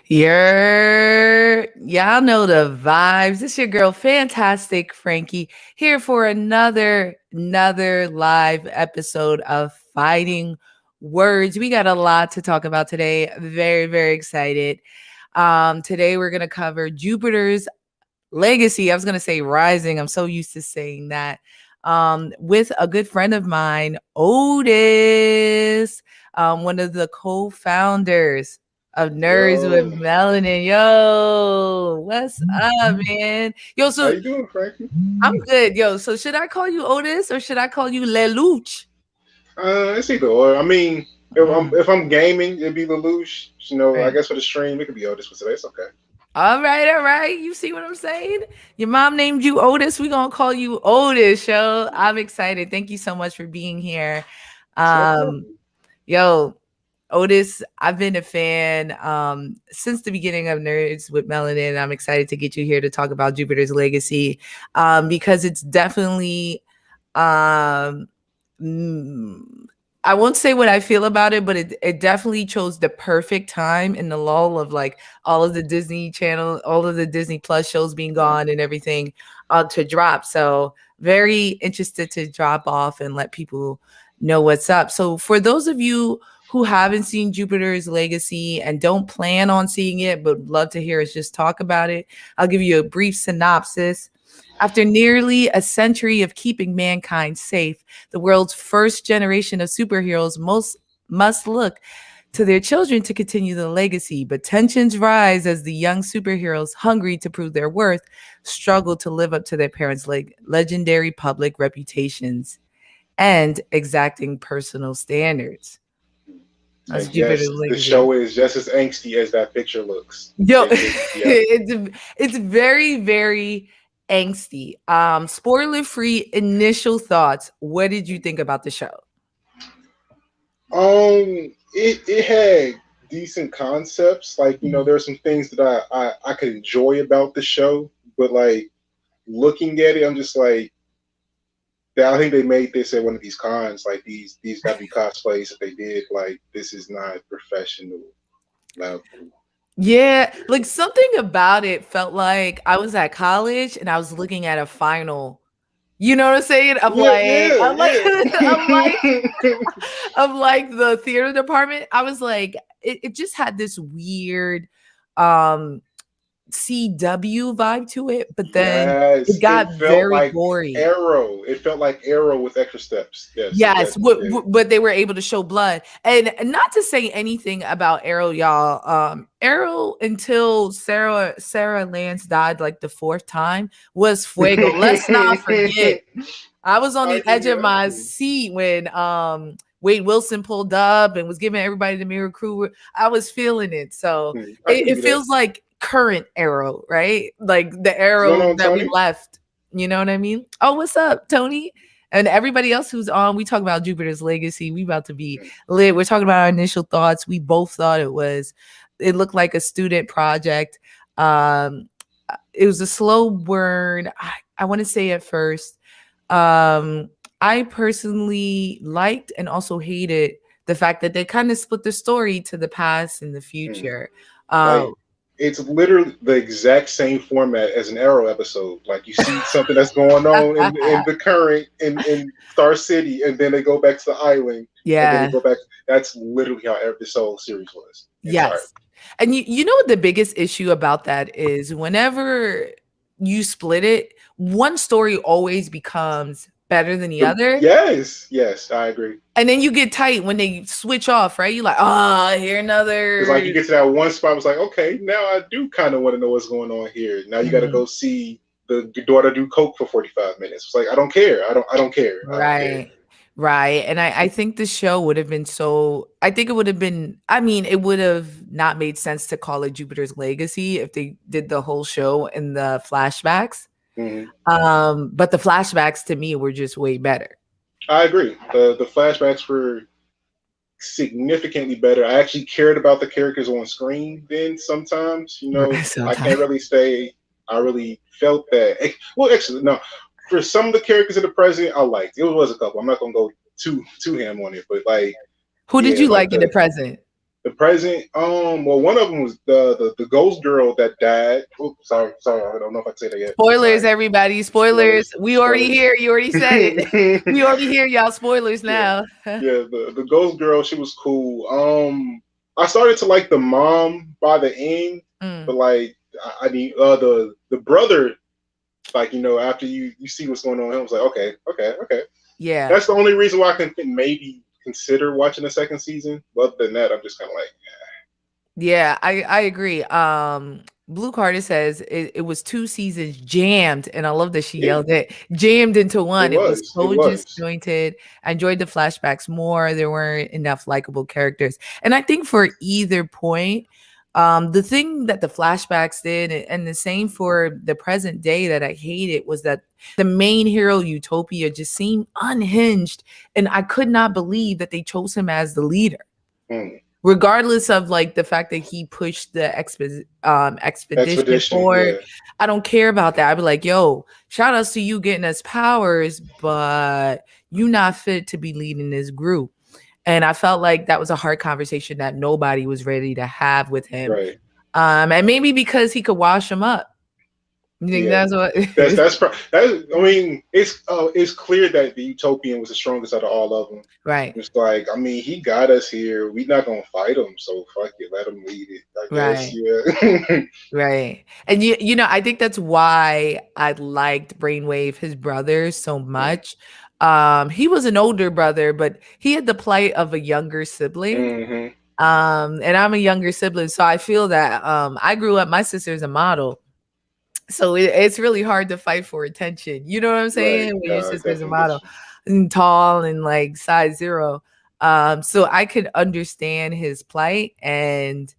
Y'all know the vibes. This your girl, Fantastic Frankie, here for another live episode of Fighting Words. We got a lot to talk about today. Very excited. Today we're gonna cover Jupiter's legacy. I was gonna say rising. I'm so used to saying that. With a good friend of mine, Otis, one of the co-founders of Nerds with Yo, Melanin. Yo, what's up, man? Yo, how so you doing, Frankie? I'm good. Yo, so should I call you Otis or should I call you Lelouch? It's either or. I mean, if I'm Mm, if I'm gaming, it'd be Lelouch. I right. guess for the stream, it could be Otis for today. It's okay. All right. You see what I'm saying? Your mom named you Otis. We're gonna call you Otis, yo. I'm excited. Thank you so much for being here. It's no Um, problem. yo, Otis, I've been a fan since the beginning of Nerds with Melanin. I'm excited to get you here to talk about Jupiter's Legacy because it's definitely um, mm, I won't say what I feel about it, but it definitely chose the perfect time in the lull of like all of the Disney Channel, all of the Disney Plus shows being gone and everything to drop. So very interested to drop off and let people know what's up. So for those of you who haven't seen Jupiter's Legacy and don't plan on seeing it, but would love to hear us just talk about it, I'll give you a brief synopsis. After nearly a century of keeping mankind safe, the world's first generation of superheroes most must look to their children to continue the legacy. But tensions rise as the young superheroes, hungry to prove their worth, struggle to live up to their parents' legendary public reputations and exacting personal standards. That's And Jupiter's yes, the Legacy. show is just as angsty as that picture looks. Yo, Yep. it's very angsty. Spoiler free initial thoughts. What did you think about the show? It had decent concepts. There are some things that I could enjoy about the show, but like looking at it, I'm just like, I think they made this at one of these cons. Like these got to be cosplays that they did. Like this is not professional level. Yeah, like something about it felt like I was at college and I was looking at a final. You know what I'm saying? Yeah, yeah, I'm like, yeah. of like the theater department. I was like, it just had this weird um CW vibe to it, but then Yes, it got it felt very like gory. Arrow. It felt like Arrow with extra steps. Yes, it Yes, definitely did. but they were able to show blood. And not to say anything about Arrow, y'all. Arrow until Sarah Lance died like the fourth time was fuego. Let's not forget. I was on I the edge agree. of I my agree. seat when Wade Wilson pulled up and was giving everybody the mirror crew. I was feeling it. So I can it give you that. feels like current Arrow, right? Like the What's going Arrow on, that we Tony? left. You know what I mean? Oh, what's up, Tony? And everybody else who's on, we talk about Jupiter's Legacy. We about to be lit. We're talking about our initial thoughts. We both thought it looked like a student project. It was a slow burn. I want to say at first, um, I personally liked and also hated the fact that they kind of split the story to the past and the Mm. future. Like Uh, it's literally the exact same format as an Arrow episode. Like you see something that's going on in the current in Star City, and then they go back to the island, and then they yeah, go back. That's literally how this whole series was entire. yes. And you know what the biggest issue about that is whenever you split it, one story always becomes better than the other. Yes, I agree. And then you get tight when they switch off, right? You're like, ah, here It's like you another. get to that one spot. It's like, okay, now I do kind of want to know what's going on here. Now you got to Mhm. go see the daughter do coke for 45 minutes. It's like I don't care. I don't care. I don't care. Right. Right. And I think the show would have been so I think it would have been I mean, it would have not made sense to call it Jupiter's Legacy if they did the whole show in the flashbacks. Hmm. But the flashbacks to me were just way better. I agree. The flashbacks were significantly better. I actually cared about the characters on screen. Then sometimes, I can't Sometimes. really say I really felt that. Well, actually, no. For some of the characters in the present, I liked. It was a couple. I'm not gonna go too ham on it, but like, Who did yeah, you like like in the the present? The present, well, one of them was the ghost girl that died. Oops, sorry, I don't know if I can say that yet. Spoilers, everybody. Spoilers. We already Spoilers. here. You already said it. We already hear y'all spoilers Yeah, now. yeah. The ghost girl, she was cool. I started to like the mom by the end, but like I need the brother. Like after you see what's going on, I was like, okay. Yeah. That's the only reason why I can maybe consider watching the second season. But other than that, I'm just kind of like, Yeah, I agree. Blue Carter says it was 2 seasons jammed, and I love that she yeah, yelled it jammed into one. It was it so was. disjointed. I enjoyed the flashbacks more. There weren't enough likable characters. And I think for either point, the thing that the flashbacks did, and the same for the present day that I hated, was that the main hero Utopia just seemed unhinged, and I could not believe that they chose him as the leader. Regardless of like the fact that he pushed the expedition forward. Yeah. I don't care about that. I'd be like, yo, shout outs to you getting us powers, but you not fit to be leading this group. And I felt like that was a hard conversation that nobody was ready to have with him. Right. And maybe because he could wash them up. You think that's what? I mean, it's clear that the Utopian was the strongest out of all of them. Right. It's like, I mean, he got us here. We're not gonna fight him, so fuck it, let him lead it. I guess, yeah. Right. And you know, I think that's why I liked Brainwave, his brother, so much. He was an older brother, but he had the plight of a younger sibling. And I'm a younger sibling, so I feel that I grew up. My sister's a model. So it's really hard to fight for attention. You know what I'm saying? When your sister's a model and tall and like size 0. So I could understand his plight, and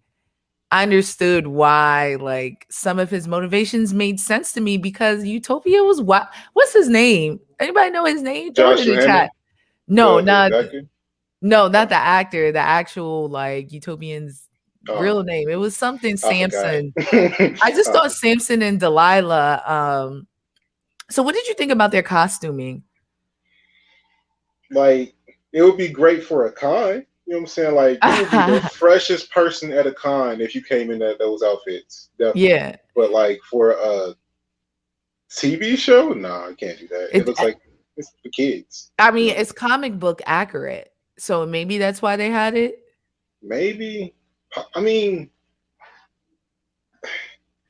I understood why like some of his motivations made sense to me, because Utopia was what's his name? Anybody know his name? Throw it in the chat. No, not the actor, the actual like Utopian's real name. It was something Samson. I just thought Samson and Delilah. So what did you think about their costuming? Like, it would be great for a con. You know what I'm saying? Like, you would be the freshest person at a con if you came in those outfits. Definitely. Yeah. But like for a TV show, nah, I can't do that. It looks like it's for kids. I mean, it's comic book accurate, so maybe that's why they had it. Maybe. I mean,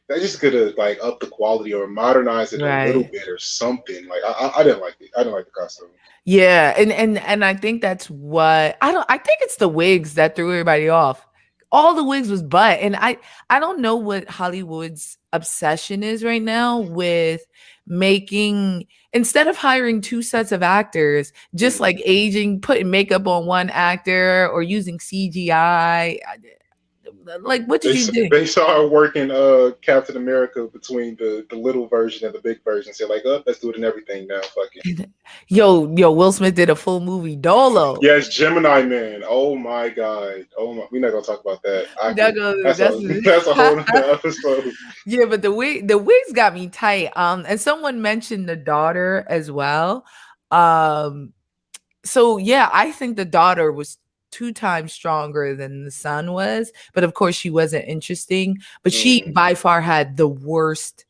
they just could have like upped the quality or modernized it a little bit or something. Like I didn't like it. I didn't like the costume. Yeah, and I think that's what I think it's the wigs that threw everybody off. All the wigs was butt, and I don't know what Hollywood's obsession is right now with making, instead of hiring 2 sets of actors, just like putting makeup on one actor or using CGI. Like, what did you do? They started working Captain America between the little version and the big version. Said like, oh, let's do it in everything now. Fuck it. Yo, Will Smith did a full movie Dolo. Yes, Gemini Man. Oh my god. Oh my, we're not gonna talk about that. That's a whole other episode. Yeah, but the wigs got me tight. And someone mentioned the daughter as well. So yeah, I think the daughter was 2 times stronger than the son was, but of course she wasn't interesting, but she by far had the worst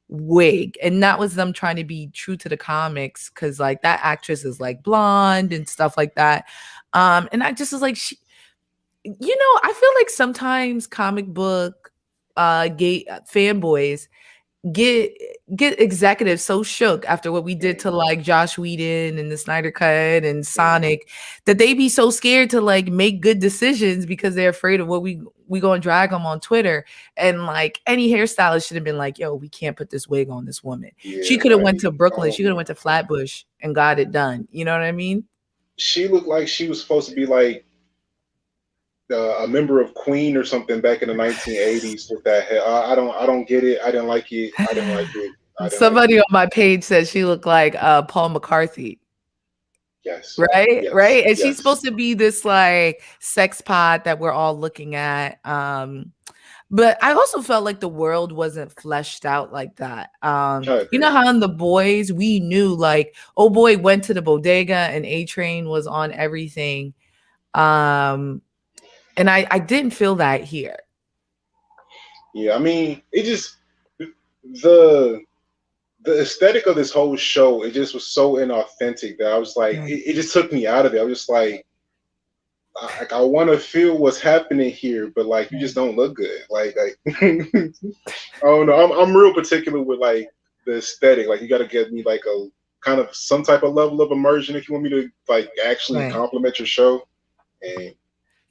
wig, and that was them trying to be true to the comics, because like that actress is like blonde and stuff like that. And I just was like, I feel like sometimes comic book gay fanboys get executives so shook after what we did to like Josh Whedon and the Snyder Cut and Sonic, that they be so scared to like make good decisions because they're afraid of what we gonna drag them on Twitter. And like any hairstylist should have been like, yo, we can't put this wig on this woman. She could have went to Brooklyn, she could have went to Flatbush and got it done. You know what I mean? She looked like she was supposed to be like a member of Queen or something back in the 1980s with that hair. I don't get it. I didn't like it. Somebody on my page said she looked like Paul McCarthy. Yes. Right. And she's supposed to be this like sex pot that we're all looking at. But I also felt like the world wasn't fleshed out like that. You know how in The Boys we knew like, oh boy went to the bodega and A-Train was on everything. And I didn't feel that here. Yeah, I mean, it just the the aesthetic of this whole show, it just was so inauthentic that I was like, Right. it just took me out of it. I was just like, I want to feel what's happening here, but like you just Right. don't look good. Like I don't know. I'm real particular with like the aesthetic. Like you got to get me like a kind of some type of level of immersion if you want me to like actually Right. compliment your show. And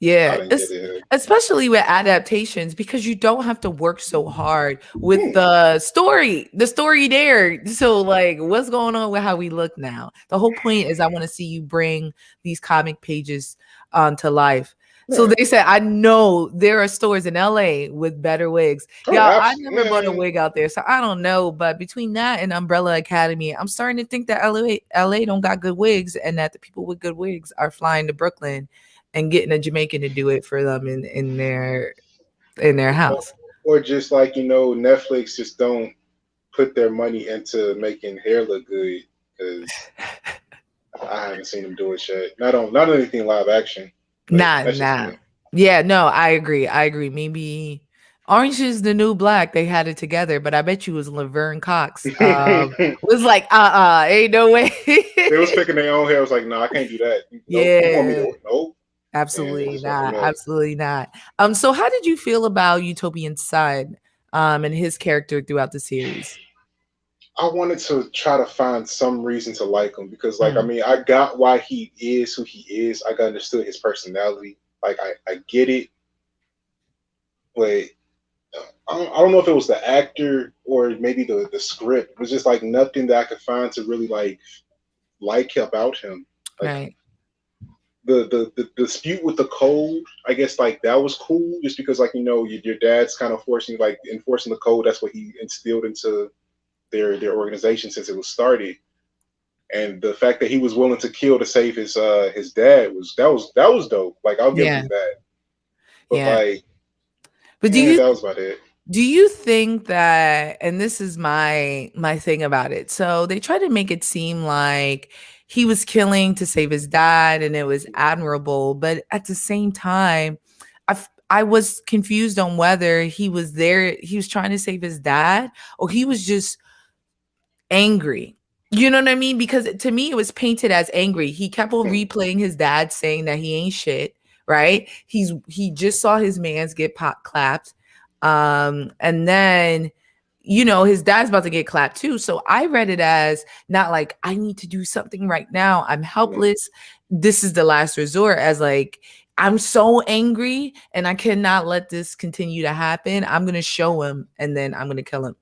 I Yeah, didn't get it. especially with adaptations because you don't have to work so hard with Hmm. the story there. So like what's going on with how we look now? The whole point is I want to see you bring these comic pages to life. So Yeah. they said, I know there are stores in LA with better wigs. Oh, Y'all, I never bought a absolutely. wig out there, so I don't know. But between that and Umbrella Academy, I'm starting to think that LA don't got good wigs and that the people with good wigs are flying to Brooklyn and getting a Jamaican to do it for them in their Or, house. or just like Netflix just don't put their money into making hair look good because I haven't seen them do it yet. Not on anything live action, but Nah, that's just nah. me. Yeah, no, I agree. I agree. Maybe Orange is the New Black. They had it together, but I bet you it was Laverne Cox. They Was like, ain't no way. was picking their own hair. I was like, no, I can't do that. Nope. You want me Yeah, to? Nope. And it absolutely just went from not. there. Absolutely not. So how did you feel about Utopian Side, and his character throughout the series? I wanted to try to find some reason to like him because, like, I Mm, mean, I got why he is who he is. I got understood his personality. Like, I get it, but I don't know if it was the actor or maybe the script. It was just like nothing that I could find to really like about him. Like right. the dispute with the code, I guess like that was cool just because like your dad's kind of forcing like enforcing the code. That's what he instilled into their organization since it was started. And the fact that he was willing to kill to save his dad was dope. Like I'll give Yeah. him that. But Yeah. like, But yeah, that was about it. do you think that, and this is my thing about it. So they try to make it seem like he was killing to save his dad and it was admirable, but at the same time I was confused on whether he was trying to save his dad or he was just angry. You know what I mean? Because to me, it was painted as angry. He kept on Hmm. replaying his dad saying that he ain't shit, right? He just saw his man's get pot clapped. And then his dad's about to get clapped too. So I read it as not like I need to do something right now. I'm Hmm. helpless. This is the last resort, as like I'm so angry and I cannot let this continue to happen. I'm gonna show him and then I'm gonna kill him.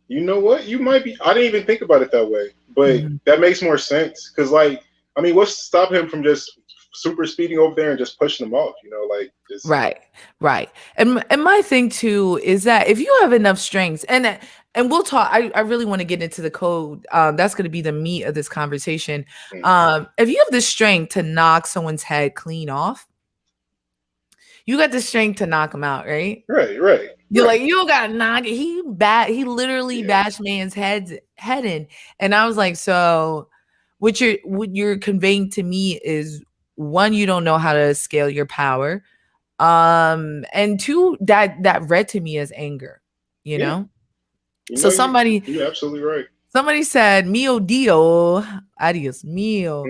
You know what? You might be. I didn't even think about it that way, but Mhm. that makes more sense. Because like, I mean, what's stopping him from just super speeding over there and just pushing them off? Like just Right, right. And my thing too is that if you have enough strengths, and we'll talk. I really want to get into the code. That's going to be the meat of this conversation. hmm. If you have the strength to knock someone's head clean off, you got the strength to knock them out, right? Right, right, You're right. like, you don't gotta knock it. He literally Yeah, bashed man's head in. And I was like, so what you're conveying to me is one, you don't know how to scale your power. And two, that read to me as anger, you yeah. know? You So know, you somebody you're absolutely right. Somebody said, "Mio Dio, adios mio."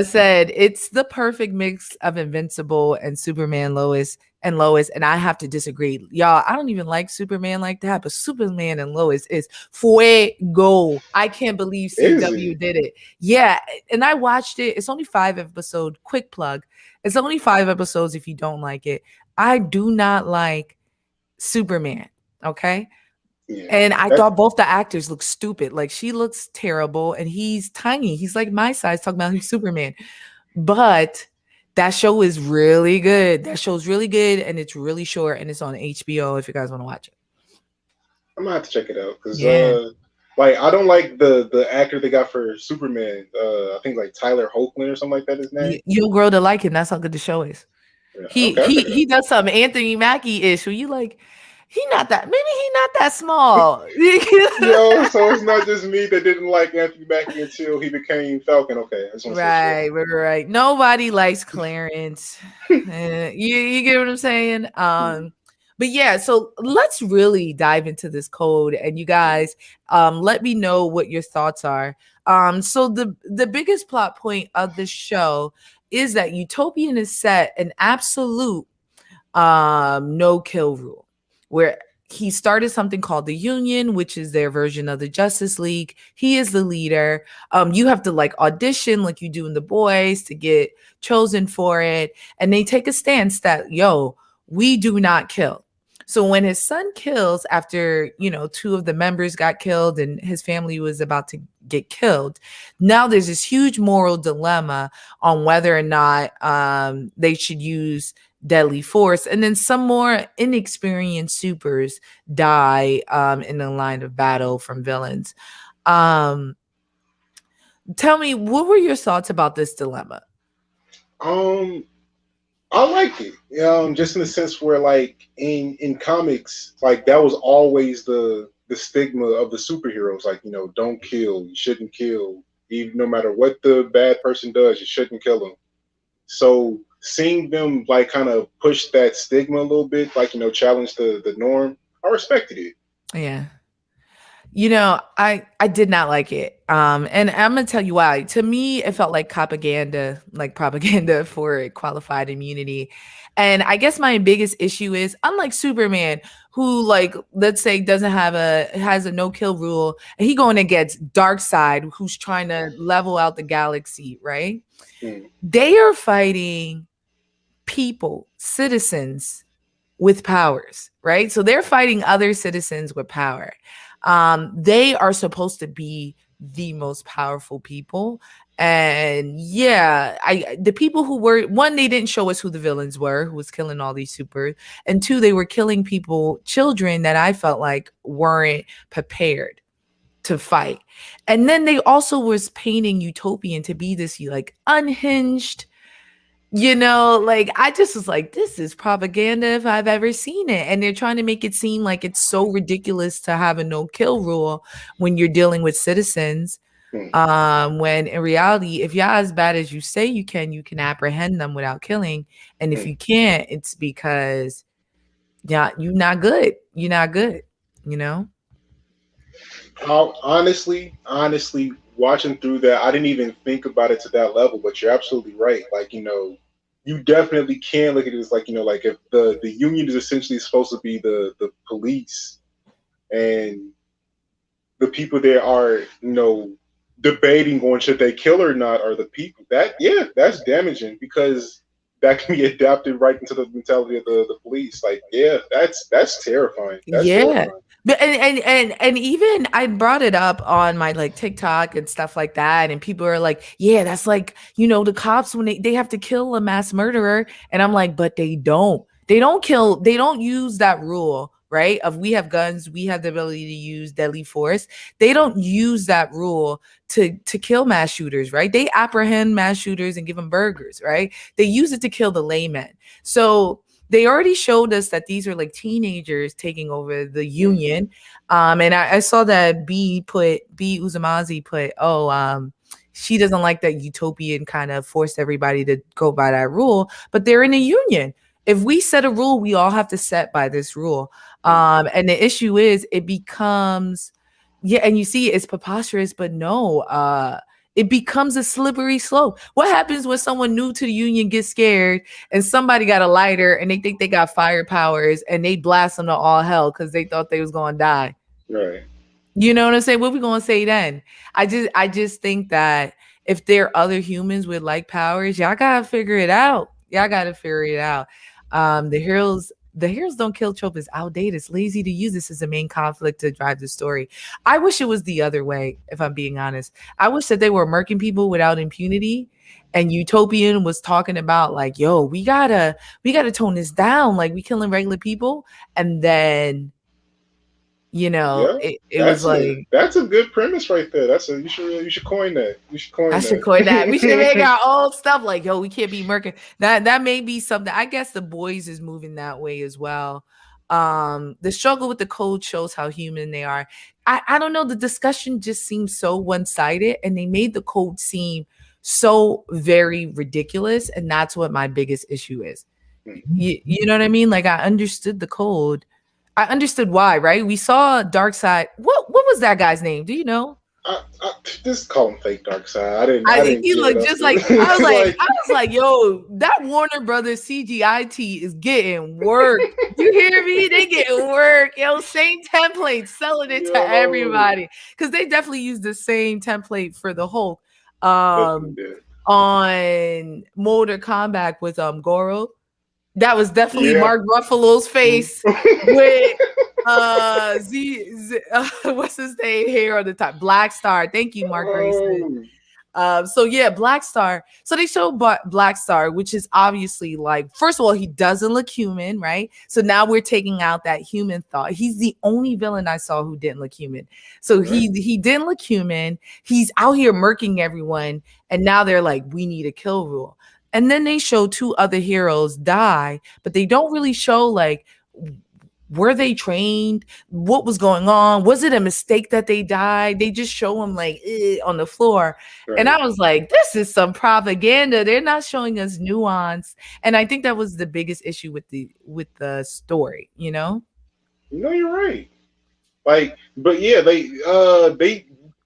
Said it's the perfect mix of Invincible and Superman Lois, and I have to disagree, y'all. I don't even like Superman like that, but Superman and Lois is fuego. I can't believe Is CW he? did it. Yeah, and I watched it. It's only 5 episode. Quick plug. It's only 5 episodes. If you don't like it, I do not like Superman. Okay, Yeah. and I That thought both the actors look stupid. Like she looks terrible and he's tiny. He's like my size talking about he's Superman. But that show is really good. That show's really good and it's really short and it's on HBO if you guys want to watch it. I'm gonna have to check it out because Yeah. like I don't like the actor they got for Superman. I think like Tyler Hoechlin or something like that. His name. You'll grow to like him. That's how good the show is. Yeah. He Okay, I'll he check it he out. does some Anthony Mackie ish where you like he not that, maybe he not that small. Yo, so it's not just me that didn't like Anthony Mackie until he became Falcon. Okay, I just want to say sure. Right. Nobody likes Clarence. You get what I'm saying? But yeah, so let's really dive into this code, and you guys, let me know what your thoughts are. So the biggest plot point of the show is that Utopian is set an absolute no kill rule, where he started something called the Union, which is their version of the Justice League. He is the leader. You have to like audition like you do in The Boys to get chosen for it. And they take a stance that, yo, we do not kill. So when his son kills after, two of the members got killed and his family was about to get killed, now there's this huge moral dilemma on whether or not they should use deadly force. And then some more inexperienced supers die in the line of battle from villains. Tell me, what were your thoughts about this dilemma? I liked it. Just in the sense where like in comics, like that was always the stigma of the superheroes. Like, don't kill, you shouldn't kill. Even no matter what the bad person does, you shouldn't kill them. So seeing them like kind of push that stigma a little bit, like, challenge the norm, I respected it. Yeah. I did not like it. And I'm gonna tell you why. To me, it felt like propaganda for qualified immunity. And I guess my biggest issue is, unlike Superman, who, like, let's say has a no-kill rule, and he going against Darkseid, who's trying to level out the galaxy, right? Mm. They are fighting people, citizens with powers, right? So they're fighting other citizens with power. They are supposed to be the most powerful people. And yeah, the people who were, one, they didn't show us who the villains were, who was killing all these supers, and two, they were killing children that I felt like weren't prepared to fight. And then they also was painting Utopian to be this like unhinged, like, I just was like, this is propaganda if I've ever seen it. And they're trying to make it seem like it's so ridiculous to have a no kill rule when you're dealing with citizens. When in reality, if you're as bad as you say you can apprehend them without killing. And if you can't, it's because you're not good. You're not good, Honestly, watching through that, I didn't even think about it to that level. But you're absolutely right. Like, you definitely can look at it as like, like if the union is essentially supposed to be the police, and the people there are, debating on should they kill or not, are the people that's damaging, because that can be adapted right into the mentality of the police. Like, that's terrifying. That's terrifying. But and even I brought it up on my like TikTok and stuff like that, and people are like, yeah, that's like, the cops when they have to kill a mass murderer. And I'm like, but they don't use that rule, right? Of we have guns, we have the ability to use deadly force. They don't use that rule to kill mass shooters, right? They apprehend mass shooters and give them burgers, right? They use it to kill the layman. So they already showed us that these are like teenagers taking over the union. And I saw that B Uzamazi put, she doesn't like that Utopian kind of forced everybody to go by that rule, but they're in a union. If we set a rule, we all have to set by this rule. And the issue is it becomes, and you see it's preposterous, but no, it becomes a slippery slope. What happens when someone new to the union gets scared and somebody got a lighter and they think they got fire powers and they blast them to all hell because they thought they was going to die? Right. You know what I'm saying? What we going to say then? I just think that if there are other humans with like powers, y'all got to figure it out. The heroes don't kill trope is outdated. It's lazy to use this as a main conflict to drive the story. I wish it was the other way, if I'm being honest. I wish that they were murking people without impunity, and Utopian was talking about like, yo, we gotta tone this down. Like, we killing regular people. And then, it was like, that's a good premise right there. You should coin that. You should coin that. I should coin that. We should make our own stuff. Like, yo, we can't be murking. That may be something. I guess The Boys is moving that way as well. The struggle with the code shows how human they are. I don't know, the discussion just seems so one-sided, and they made the code seem so very ridiculous, and that's what my biggest issue is. You know what I mean? Like, I understood the code. I understood why, right? We saw Dark Side. What was that guy's name? Do you know? I just call him fake Dark Side. I didn't He give it looked up. just like Like, I was like, yo, that Warner Brothers CGIT is getting work. You hear me? They getting work. Yo, same template, selling it to yo, everybody. Because they definitely use the same template for the Hulk. definitely Um did. on Mortal Kombat with Goro. That was definitely Yeah. Mark Ruffalo's face with what's his name here on the top? Black Star. Thank you, Mark Grayson. Oh, So yeah, Black Star. So they show Black Star, which is obviously like, first of all, he doesn't look human, right? So now we're taking out that human thought. He's the only villain I saw who didn't look human. So right. he didn't look human. He's out here murking everyone, and now they're like, we need a kill rule. And then they show two other heroes die, but they don't really show like, were they trained? What was going on? Was it a mistake that they died? They just show them like on the floor. And Right. I was like, this is some propaganda. They're not showing us nuance. And I think that was the biggest issue with the story, you know? No, you're right. Like, but yeah, they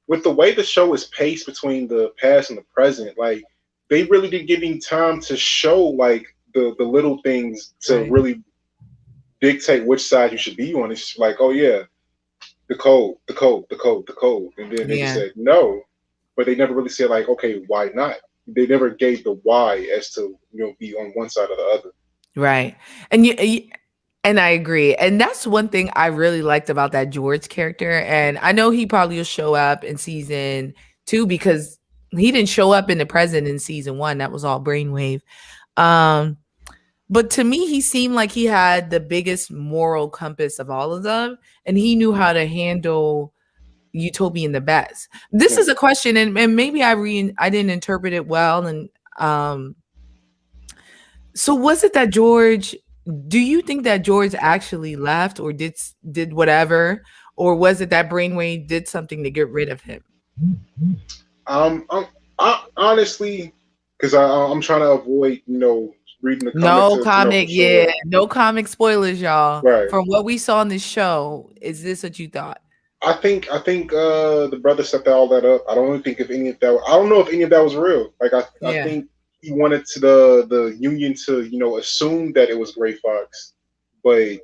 with the way the show is paced between the past and the present, like they really did give you time to show like the little things to Right. really dictate which side you should be on. It's just like, oh yeah, the code, the code, the code, the code, and then they just Yeah. said no, but they never really said like, okay, why not? They never gave the why as to be on one side or the other. Right. And and I agree. And that's one thing I really liked about that George character. And I know he probably will show up in season 2 because he didn't show up in the present in season 1. That was all Brainwave. Um but to me, he seemed like he had the biggest moral compass of all of them, and he knew how to handle Utopian the best. This Hmm. is a question, and maybe I didn't interpret it well. And so was it that George? Do you think that George actually left, or did whatever, or was it that Brainwave did something to get rid of him? I honestly, because I'm trying to avoid reading the comic No to know for comic, yeah, sure. no comic spoilers, y'all. Right. From what we saw in the show, is this what you thought? I think the brother set all that up. I don't think if any of that. I don't know if any of that was real. Like I Yeah. think he wanted to the union to assume that it was Gray Fox, but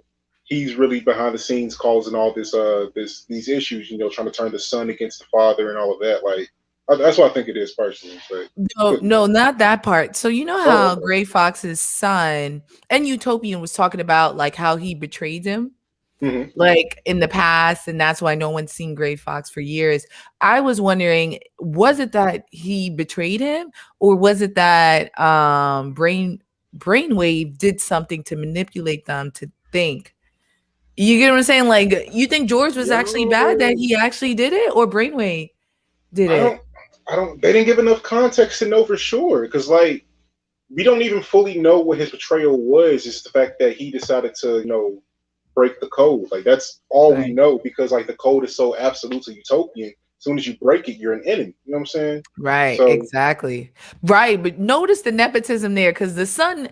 he's really behind the scenes causing all these issues. Trying to turn the son against the father and all of that. Like that's what I think it is personally. But No, could be no, wrong. not that part. So you know Oh, how okay. Gray Fox's son and Utopian was talking about like how he betrayed him Hmm. like in the past, and that's why no one's seen Gray Fox for years. I was wondering, was it that he betrayed him, or was it that Brainwave did something to manipulate them to think? You get what I'm saying? Like, you think George was actually bad that Yo, he actually did it, or Brainwave did I it? don't. I don't. They didn't give enough context to know for sure. Because like we don't even fully know what his betrayal was. It's the fact that he decided to, break the code. Like that's all we Right. know because like the code is so absolutely utopian. As soon as you break it, you're an enemy. You know what I'm saying? Right, So exactly. Right, but notice the nepotism there because the son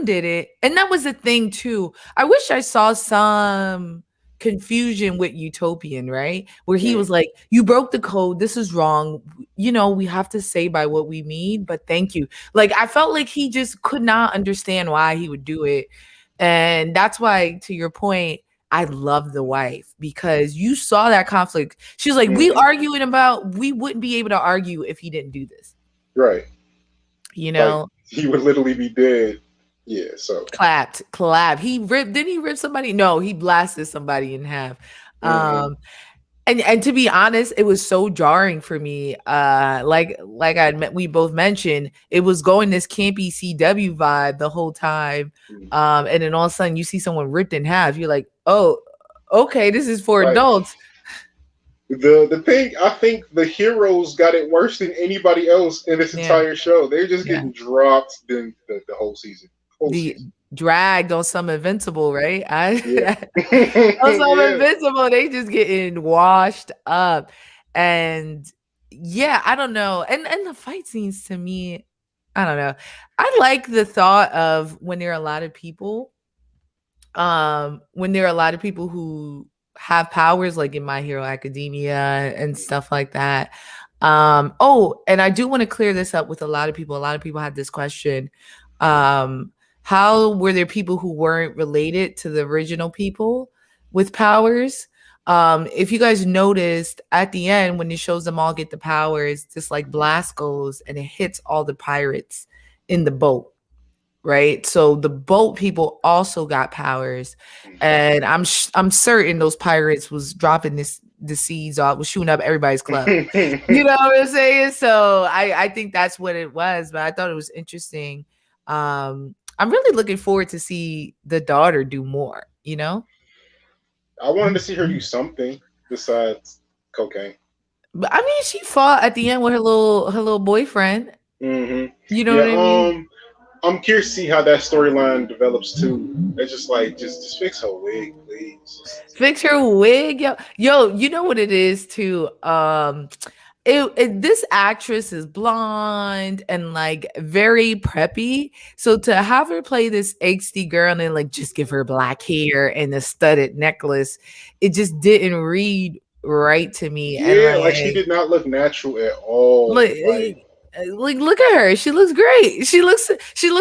did it, and that was the thing too. I wish I saw some confusion with Utopian, right? Where he mm, was like, "You broke the code. This is wrong. You know, we have to say by what we mean, but thank you." Like I felt like he just could not understand why he would do it, and that's why, to your point, I love the wife because you saw that conflict. She's like, we hmm arguing about, we wouldn't be able to argue if he didn't do this. right, You like know, he would literally be dead. Yeah. So clap. Didn't he rip somebody? No, he blasted somebody in half. hmm Um, and to be honest, it was so jarring for me. We both mentioned, it was going this campy CW vibe the whole time. And then all of a sudden you see someone ripped in half. You're like, oh, okay, this is for like adults. the thing, I think the heroes got it worse than anybody else in this Yeah, entire show. They're just yeah. getting dropped the whole season. Whole The season. dragged on some Invincible, right? Yeah. On some Yeah. Invincible, they just getting washed up. And yeah, I don't know. And the fight scenes to me, I don't know. I like the thought of when there are a lot of people, when there are a lot of people who have powers like in My Hero Academia and stuff like that. Oh, and I do want to clear this up with a lot of people. A lot of people had this question. Um, how were there people who weren't related to the original people with powers? If you guys noticed at the end when it shows them all get the powers, this like blast goes and it hits all the pirates in the boat, right? So the boat people also got powers, and I'm certain those pirates was dropping the seeds off, was shooting up everybody's club. You know what I'm saying? So I think that's what it was, but I thought it was interesting. I'm really looking forward to see the daughter do more. You know, I wanted to see her do something besides cocaine. but I mean, she fought at the end with her little boyfriend. Hmm. You know Yeah. what I mean? I'm curious to see how that storyline develops too. It's just like just fix her wig, please. Fix her wig, yo. You know what it is too. This actress is blonde and like very preppy. So to have her play this angsty girl and then like just give her black hair and a studded necklace, it just didn't read right to me. And Yeah, like she did not look natural at all. like, like look at her. She looks great. She looks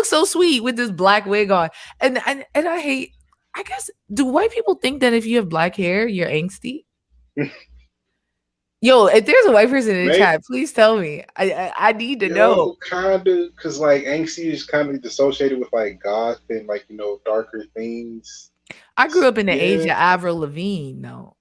so sweet with this black wig on. And I hate. I guess do white people think that if you have black hair, you're angsty? Yo, if there's a white person in the Maybe, chat, please tell me. I need to know. yo, kind of, cause like angsty is kind of associated with like goth and like darker themes. I grew up in the age Yeah, of Avril Lavigne, though.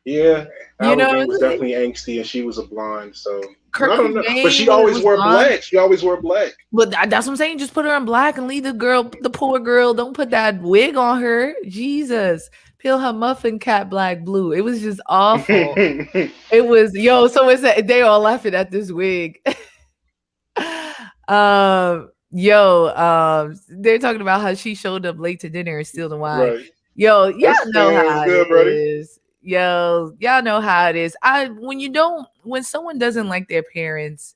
yeah. You Al know Levine what was I'm saying? definitely angsty, and she was a blonde. So Kurt I don't know, but Cobain she when it always was wore blonde. black. She always wore black. But that's what I'm saying. Just put her in black and leave the poor girl. Don't put that wig on her. Jesus. Peel her muffin cap black blue. It was just awful. It was yo, so it's they all laughing at this wig. They're talking about how she showed up late to dinner and steal the wine. Right. Yo, y'all That's know what's how it good, buddy. is. Yo, y'all know how it is. When someone doesn't like their parents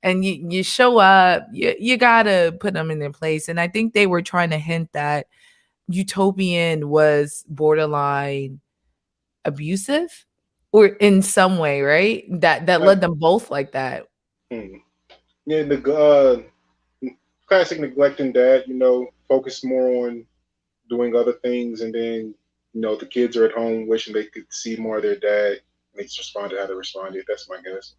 and you show up, you gotta put them in their place. And I think they were trying to hint that Utopian was borderline abusive or in some way, right? That Like, led them both like that. hmm. Yeah, the classic neglecting dad. Focus more on doing other things, and then the kids are at home wishing they could see more of their dad. And they just responded how they responded. That's my guess.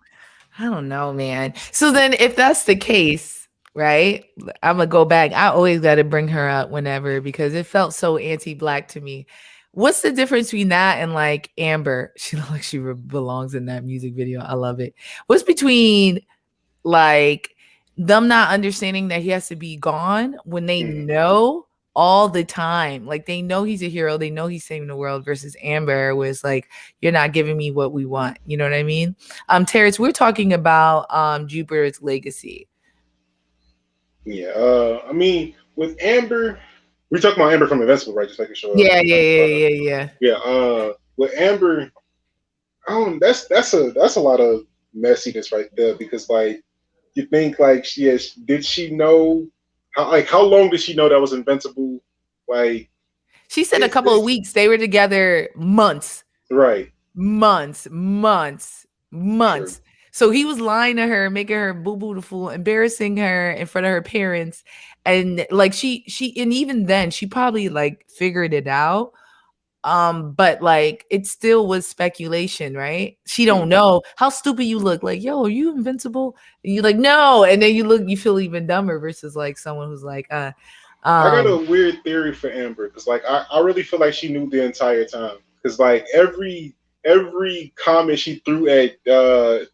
I don't know, man. So then if that's the case, right? I'm gonna go back. I always gotta bring her up whenever because it felt so anti-black to me. What's the difference between that and like Amber? She looks like she belongs in that music video. I love it. What's between like them not understanding that he has to be gone when they Hmm. know all the time, like they know he's a hero, they know he's saving the world, versus Amber was like, you're not giving me what we want. You know what I mean? Terrence, we're talking about Jupiter's legacy. Yeah. I mean, with Amber, we're talking about Amber from Invincible, right? Just making sure Yeah, yeah, I'm yeah, caught up. yeah, yeah. Yeah. With Amber, that's a lot of messiness right there because like you think like did she know how long did she know that was Invincible? Like She said a couple of it's weeks. They were together months. right. Months, months, True. months. So he was lying to her, making her boo boo the fool, embarrassing her in front of her parents. And like and even then she probably like figured it out. But like it still was speculation, right? She don't Hmm. know how stupid you look. Like, yo, are you invincible? And you're like, no. And then you feel even dumber versus like someone who's like, I got a um, weird theory for Amber because like I really feel like she knew the entire time because like every comment she threw at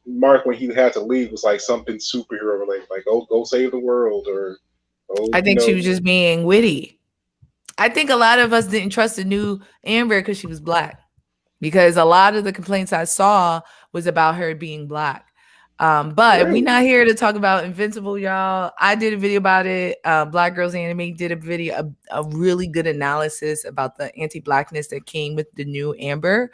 Mark when he had to leave was like something superhero related, like go save the world or I oh think she was just being witty. I think a lot of us didn't trust the new Amber because she was black. Because a lot of the complaints I saw was about her being black. But we Really? not here to talk about Invincible, y'all. I did a video about it. Black Girls Anime did a video, a really good analysis about the anti-blackness that came with the new Amber.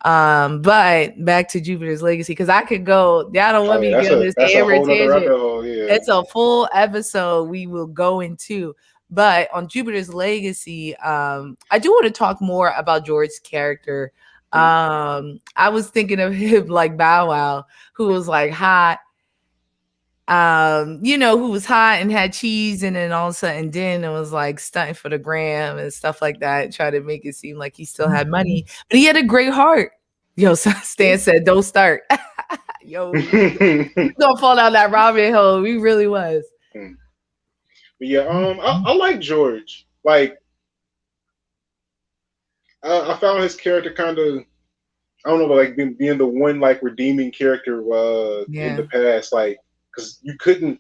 But back to Jupiter's Legacy, because I could go. Y'all don't Oh want yeah, me to get on this that's a Amber whole nother tangent. rabbit hole. Yeah. It's a full episode we will go into. But on Jupiter's Legacy, I do want to talk more about George's character. I was thinking of him like Bow Wow, who was like hot, who was hot and had cheese, and then all of a sudden then it was like stunting for the gram and stuff like that, try to make it seem like he still had money, but he had a great heart. Yo, Stan said, "Don't start." Yo, we gonna fall down that rabbit hole. We really was. But yeah, I like George. Like, I found his character kind of, I don't know, like being the one like redeeming character in Yeah. the past, like because you couldn't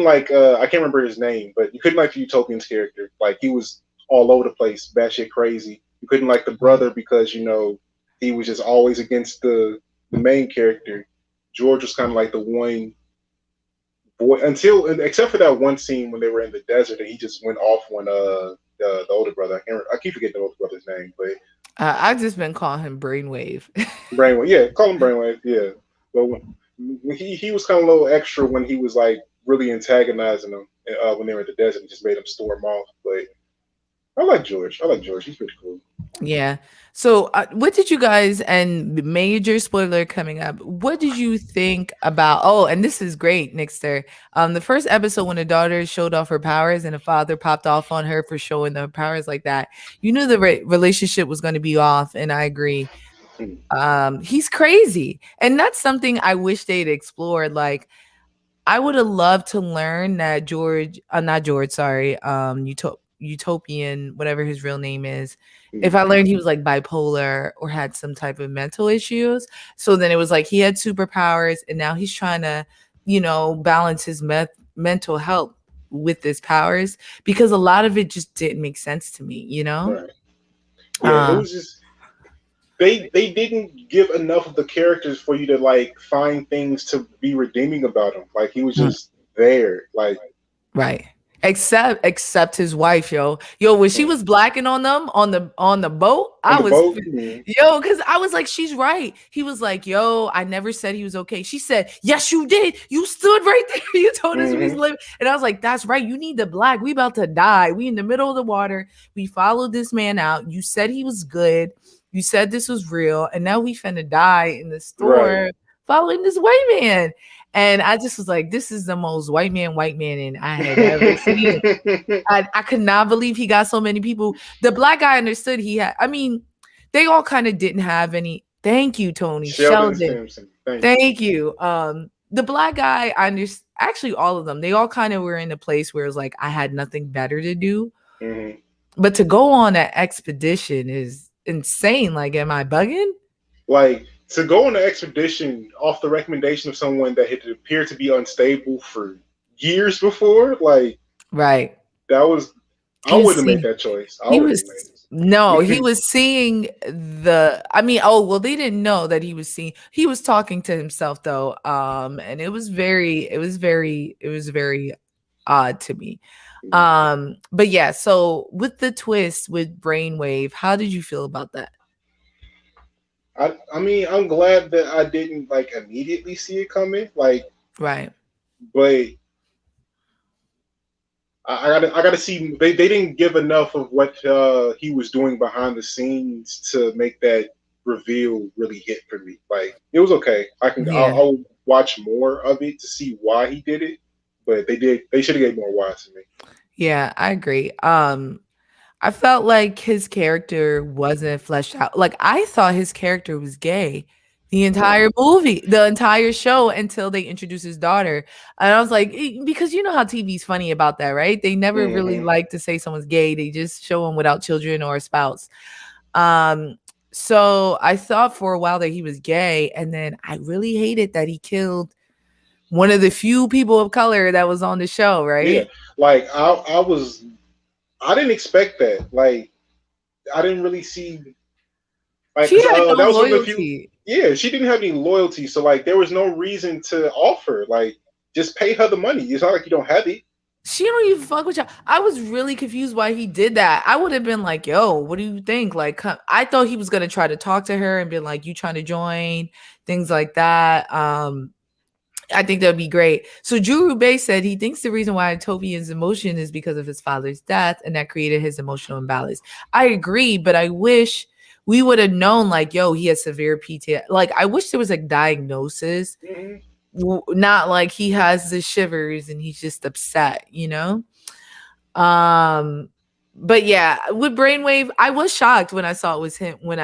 like I can't remember his name, but you couldn't like the Utopian's character. Like he was all over the place, batshit crazy. You couldn't like the brother because he was just always against the main character. George was kind of like the one boy until except for that one scene when they were in the desert and he just went off when the older brother. I keep forgetting the older brother's name, but I've just been calling him Brainwave. Brainwave, yeah, call him Brainwave, yeah. But when he was kind of a little extra when he was like really antagonizing them when they were in the desert and just made them storm off. But I like George. I like George. He's pretty cool. Yeah. So, what did you guys, and major spoiler coming up, what did you think about? Oh, and this is great, Nixter. The first episode when the daughter showed off her powers and the father popped off on her for showing the powers like that, you knew the relationship was going to be off, and I agree. He's crazy, and that's something I wish they'd explored. Like, I would have loved to learn that George, not George, sorry, Utopian, whatever his real name is. If I learned he was like bipolar or had some type of mental issues, so then it was like he had superpowers, and now he's trying to, balance his mental health with his powers, because a lot of it just didn't make sense to me. Right. Yeah, it Uh, was just they didn't give enough of the characters for you to like find things to be redeeming about him. Like he was just there. Like Right. Except his wife, yo, when she was blacking on them on the boat, on I the was boat. Mm-hmm. because I was like, she's right. He was like, yo, I never said he was okay. She said, yes, you did. You stood right there. You told us we was Mm-hmm. living. And I was like, that's right. You need the black. We about to die. We in the middle of the water. We followed this man out. You said he was good. You said this was real. And now we finna die in the Right. storm following this white man. And I just was like, this is the most white man in I had ever seen. I could not believe he got so many people. The black guy understood he had, I mean, they all kind of didn't have any. Thank you, Tony. Sheldon Sheldon. Simpson. Thank you. Thank you. The black guy, I understand, actually all of them, they all kind of were in a place where it was like, I had nothing better to do. Mm-hmm. But to go on that expedition is insane. Like, am I bugging? Like to go on an expedition off the recommendation of someone that had appeared to be unstable for years before, like Right. that was I He was wouldn't have made seeing, that choice. I he wouldn't was, have made no, he it. was seeing I mean, oh, well, they didn't know that he was talking to himself though. And it was very odd to me. But yeah, so with the twist with Brainwave, how did you feel about that? I mean, I'm glad that I didn't like immediately see it coming. Like, Right. but I gotta see. They didn't give enough of what he was doing behind the scenes to make that reveal really hit for me. Like, it was okay. Yeah. I'll watch more of it to see why he did it. But they should have gave more why to me. Yeah, I agree. I felt like his character wasn't fleshed out. Like, I thought his character was gay the entire movie, the entire show, until they introduced his daughter. And I was like, because you know how TV's funny about that, right? They never really Mm-hmm. like to say someone's gay. They just show them without children or a spouse. Um, so I thought for a while that he was gay, and then I really hated that he killed one of the few people of color that was on the show, Yeah, right? like I didn't expect that. Like, I didn't really see like She because had no that was one of the few. loyalty. Yeah, she didn't have any loyalty, so like there was no reason to offer. Like, just pay her the money. It's not like you don't have it. She don't even fuck with y'all. I was really confused why he did that. I would have been like, "Yo, what do you think?" Like, I thought he was gonna try to talk to her and be like, "You trying to join?" Things like that. I think that would be great. So Drew Rubey said he thinks the reason why Tobian's emotion is because of his father's death, and that created his emotional imbalance. I agree, but I wish we would have known, like, yo, he has severe PTSD. Like, I wish there was a diagnosis, Mhm. not like he has the shivers and he's just upset, you know? Um, but yeah, with Brainwave, I was shocked when I saw it was him when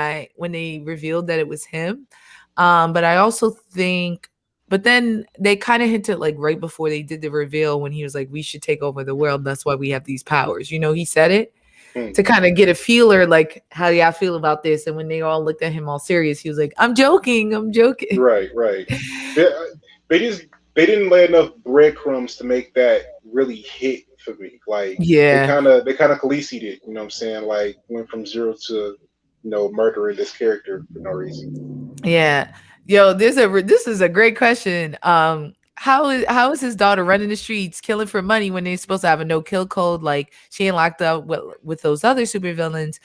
they revealed that it was him. But I also think, but then they kind of hinted like right before they did the reveal when he was like, "We should take over the world. That's why we have these powers." You know, he said it Hmm. to kind of get a feeler, like, how do y'all feel about this? And when they all looked at him all serious, he was like, "I'm joking, I'm joking." Right, right. They, they just they didn't lay enough breadcrumbs to make that really hit for me. Like Yeah. they kind of Khaleesi'd it. You know what I'm saying? Like went from zero to murdering this character for no reason. Yeah. Yo, this is a great question. How is his daughter running the streets, killing for money when they're supposed to have a no kill code? Like, she ain't locked up with those other supervillains.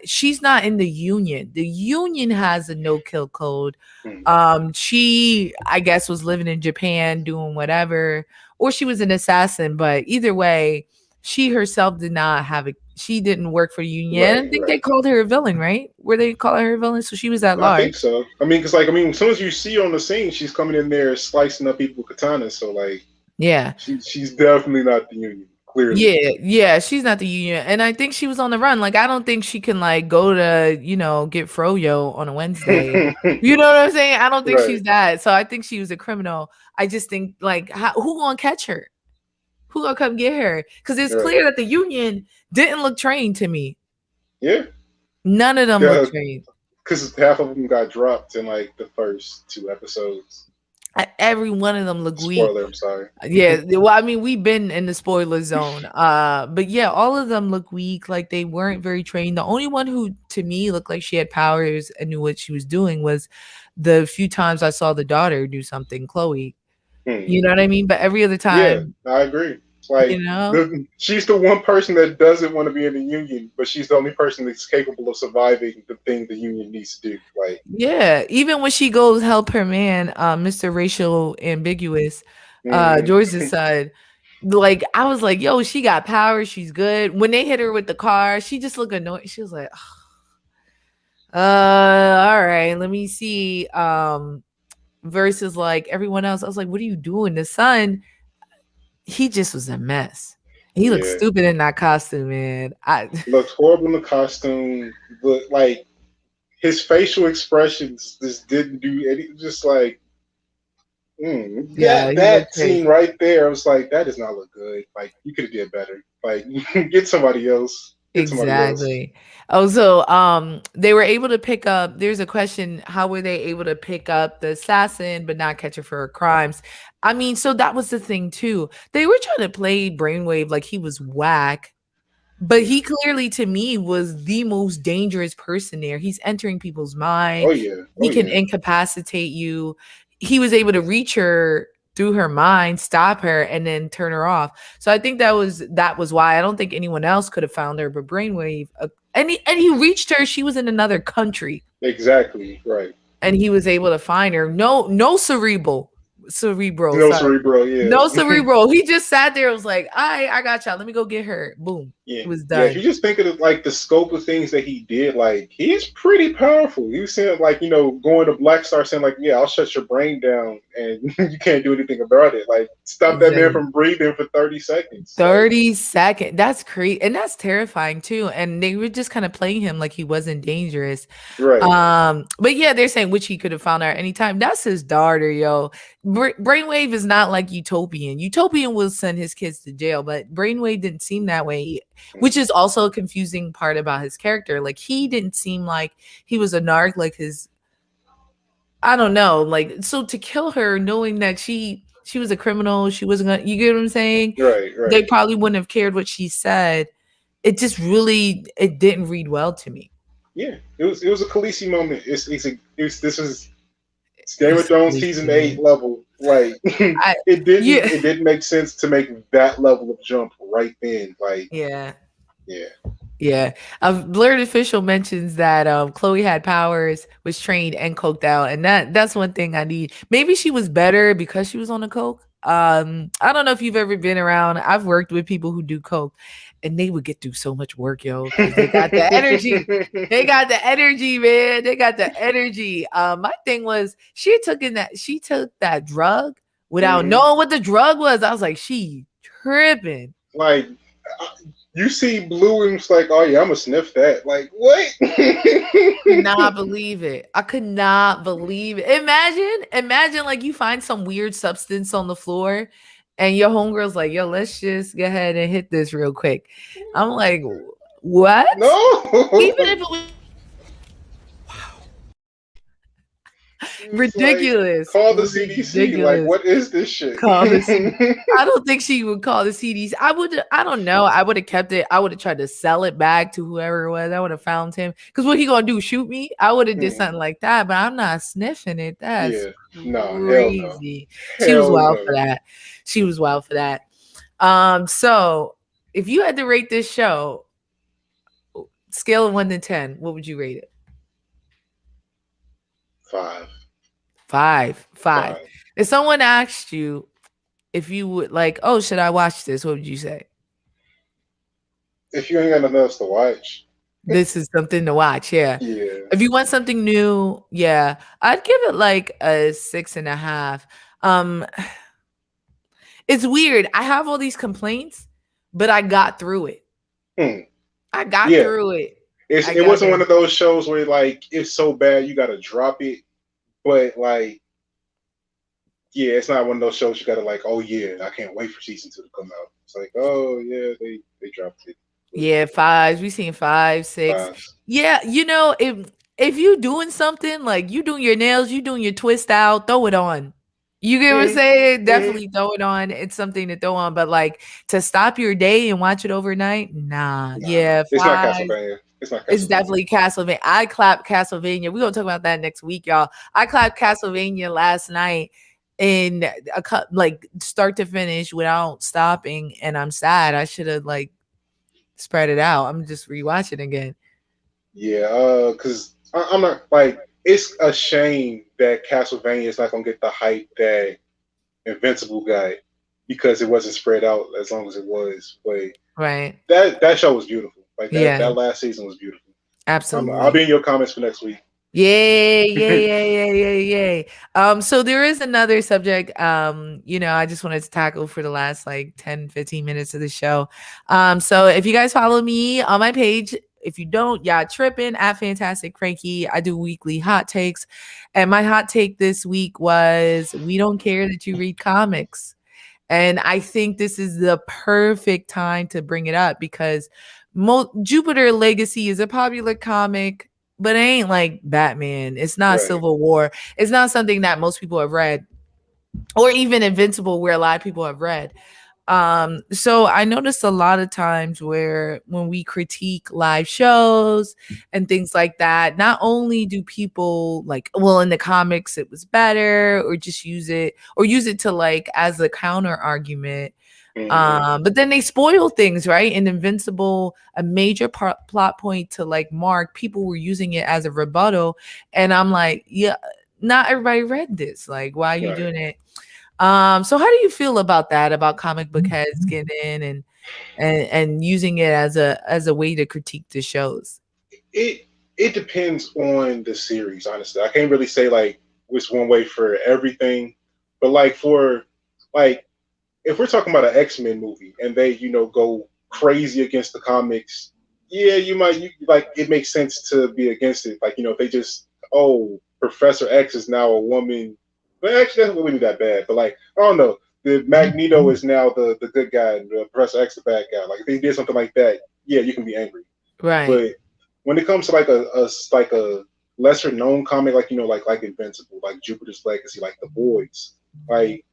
She's not in the union. The union has a no kill code. Hmm. She, I guess, was living in Japan doing whatever, or she was an assassin. But either way, she herself did not have a. She didn't work for the union. I Right, think they right. called her a villain, right? Were they calling her a villain? So she was at I think large. so. I mean, because like as soon as you see her on the scene, she's coming in there slicing up people with katanas. So like Yeah. she's definitely not the Union. Clearly. Yeah, yeah, she's not the union. And I think she was on the run. Like, I don't think she can like go to, get froyo on a Wednesday. You know what I'm saying? I don't think Right, she's that. So I think she was a criminal. I just think, like, who gonna catch her? Who gonna come get her? Because it's right. clear that the union didn't look trained to me. Yeah, None of them look yeah. trained. Because half of them got dropped in like the first two episodes. Every one of them look weak. Spoiler, I'm sorry. Yeah, well, I mean, we've been in the spoiler zone. But yeah, all of them look weak, like they weren't very trained. The only one who to me looked like she had powers and knew what she was doing was the few times I saw the daughter do something, Chloe. Hmm. You know what I mean? But every other Yeah, time, I agree. you Like know, she's the one person that doesn't want to be in the union, but she's the only person that's capable of surviving the thing the union needs to do. Like, yeah. Even when she goes help her man, Mr. Racial Ambiguous, mhm. George's side, like I was like, yo, she got power, she's good. When they hit her with the car, she just looked annoyed. She was like, all right, let me see. Versus like everyone else. I was like, what are you doing? The son, he just was a mess. He looked Yeah, stupid in that costume, man. I looked horrible in the costume. Look like his facial expressions just didn't do any. Just like yeah, he that looked scene crazy. right there, I was like, that does not look good. Like, you could have did better. Like, get somebody else. Get somebody else. Exactly. Oh, so they were able to pick up, there's a question, how were they able to pick up the assassin but not catch her for her crimes? I mean, so that was the thing too. They were trying to play Brainwave like he was whack. But he clearly, to me, was the most dangerous person there. He's entering people's Oh mind. yeah. He Oh can yeah. incapacitate you. He was able to reach her through her mind, stop her, and then turn her off. So I think that was why I don't think anyone else could have found her. But Brainwave, and he reached her. She was in another country, Exactly. Right. and he was able to find her. No cerebral. No Sorry, cerebro. no Yeah. cerebral. He just sat there. And was like, I got y'all. Let me go get her. Boom. Yeah, It was yeah. If done. you just think of like the scope of things that he did, like he's pretty powerful. You said like going to Black Star saying like, yeah, I'll shut your brain down and you can't do anything about it. Like stop that man Exactly. from breathing for 30 seconds. Like 30 seconds. That's crazy. And that's terrifying too. And they were just kind of playing him like he wasn't dangerous. right, But yeah, they're saying which he could have found her at any time. That's his daughter, yo. Brainwave is not like Utopian. Utopian will send his kids to jail, but Brainwave didn't seem that way, which is also a confusing part about his character. Like, he didn't seem like he was a narc, like his, I don't know, like, so to kill her knowing that she was a criminal, she wasn't gonna, you get what I'm saying? right, They right. probably wouldn't have cared what she said. It just really, it didn't read well to me. Yeah, it was a Khaleesi moment. It This was Game of It's Thrones really season 8 good. level. Like I it yeah didn't make sense to make that level of jump right then. Like yeah. yeah. Yeah. Blurred Official mentions that Chloe had powers, was trained and coked out, and that's one thing I need. Maybe she was better because she was on the coke. I don't know if you've ever been around. I've worked with people who do coke, and they would get through so much work, yo, because they got the energy. They got the energy, man. They got the energy. My thing was she took that drug without Mhm. knowing what the drug was. I was like, she tripping. Like you see blue and it's like, oh yeah, I'm gonna sniff that. Like what? Could not believe it. I could not believe it. Imagine like you find some weird substance on the floor and your homegirl's like, yo, let's just go ahead and hit this real quick. I'm like, what? Even if No. it was It's like ridiculous, call the CDC. Like ridiculous. what is this shit? Call the CD. I don't think she would call the CDs. I don't know. I would have kept it. I would have tried to sell it back to whoever it was. I would have found him. Because what he gonna do? Shoot me? I would have did Mhm. something like that, but I'm not sniffing it. That's Yeah. No, hell no. crazy. She was Hell wild for no. that. She was wild for that. So if you had to rate this show, scale of 1 to 10, what would you rate it? 5. Five. Five. 5. If someone asked you if you would like, oh, should I watch this? What would you say? If you ain't got nothing else to watch, This is something to watch, yeah. yeah. If you want something new, yeah, I'd give it like a 6.5. Um, it's weird. I have all these complaints, but I got through it. Hmm. I got Yeah. through it. I It got wasn't one through of those shows where like it's so bad you gotta drop it, but like yeah, it's not one of those shows you gotta like, oh yeah, I can't wait for season 2 to come out. It's like, oh yeah, they dropped it. Yeah, fives. We seen 5, 6. 5s. Yeah, if you doing something like you doing your nails, you doing your twist out, throw it on. You get what I'm Mm-hmm. saying? Mm-hmm. Definitely throw it on. It's something to throw on, but like to stop your day and watch it overnight, nah. Nah, Yeah, it's not 5. Castlevania. It's not It's Castlevania. definitely Castlevania. I clapped Castlevania. We're gonna talk about that next week, y'all. I clapped Castlevania last night in like start to finish without stopping, and I'm sad. I should have like spread it out. I'm just rewatching again. Yeah, because I'm not like it's a shame that Castlevania is not gonna get the hype that Invincible got because it wasn't spread out as long as it was. But Right. that show was beautiful. Like Yeah, that last season was beautiful. I'll absolutely. be in your comments for next week. Yay, yay, yay, yay, yay, yay. So there is another subject, I just wanted to tackle for the last like 10, 15 minutes of the show. So if you guys follow me on my page, if you don't, y'all tripping at Fantasticfrankey. I do weekly hot takes. And my hot take this week was we don't care that you read comics. And I think this is the perfect time to bring it up because Jupiter Legacy is a popular comic, but it ain't like Batman. It's not Right. Civil War. It's not something that most people have read, or even Invincible, where a lot of people have read. So I noticed a lot of times where when we critique live shows and things like that, not only do people like, well, in the comics it was better, or just use it to like as a counter argument. Mm-hmm. But then they spoil things, right? In Invincible, a major plot point to like Mark, people were using it as a rebuttal, and I'm like, yeah, not everybody read this. Like, why are you Right. doing it? So how do you feel about that? About comic book heads getting in and using it as a way to critique the shows? It depends on the series, honestly. I can't really say like which one way for everything, but like for like if we're talking about an X-Men movie and they go crazy against the comics, yeah, like it makes sense to be against it. Like if they just Professor X is now a woman, but actually that's really that bad. But like I don't know, the Magneto is now the good guy and the Professor X the bad guy. Like if they did something like that, yeah, you can be angry. Right. But when it comes to like a lesser known comic, like like Invincible, like Jupiter's Legacy, like The Boys, like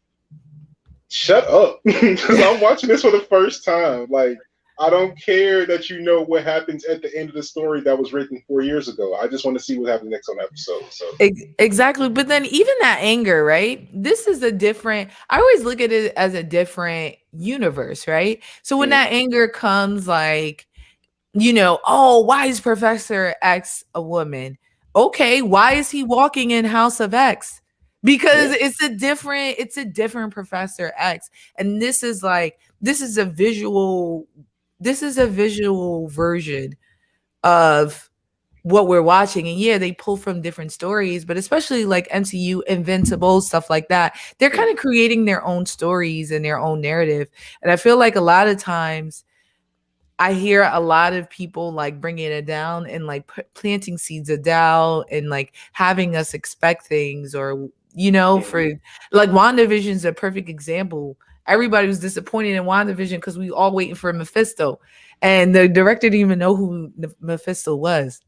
shut up, because I'm watching this for the first time. Like I don't care that you know what happens at the end of the story that was written 4 years ago. I just want to see what happens next on the episode. So Exactly. But then even that anger, right? This is a different, I always look at it as a different universe, right? So when mm, that anger comes, like, oh, why is Professor X a woman? Okay, why is he walking in House of X? Because yeah, it's a different Professor X. And this is a visual version of what we're watching. And yeah, they pull from different stories, but especially like MCU, Invincible, stuff like that. They're kind mm, of creating their own stories and their own narrative. And I feel like a lot of times I hear a lot of people like bringing it down and like planting seeds of doubt and like having us expect things, or for mm. like WandaVision's a perfect example. Everybody was disappointed in WandaVision because we all waiting for Mephisto, and the director didn't even know who Mephisto was.